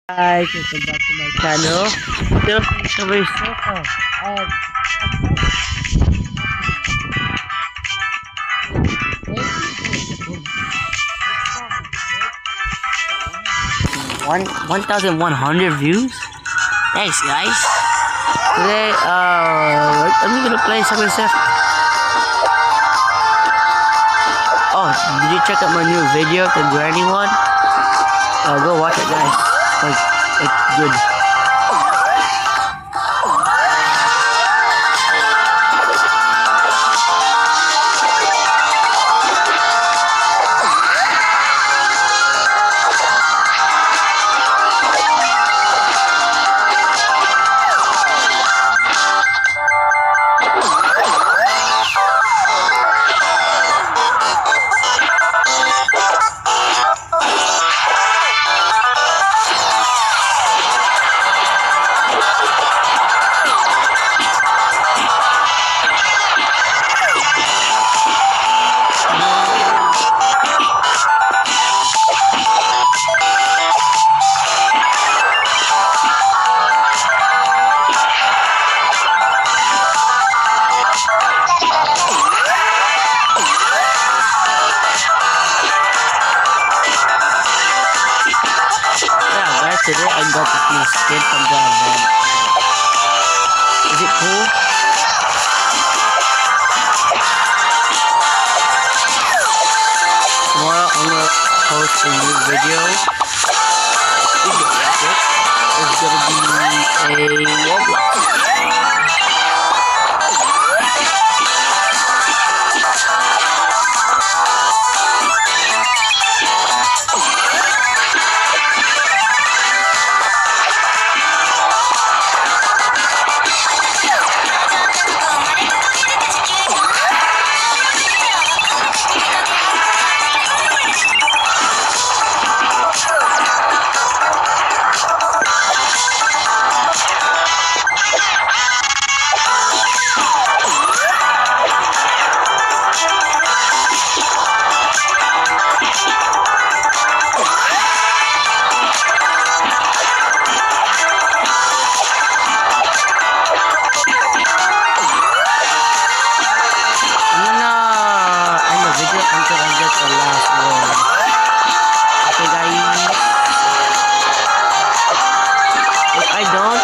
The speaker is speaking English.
Guys, welcome back to my channel. Philippine Survey Circle. And One 1,100 views. Thanks, guys. Today, I'm gonna play Subway Surf. Oh, did you check out my new video, the granny one? Go watch it, guys. It's good. Today I got the skin from the event. Is it cool? Tomorrow I'm gonna post a new video. It's gonna be a Roblox. I don't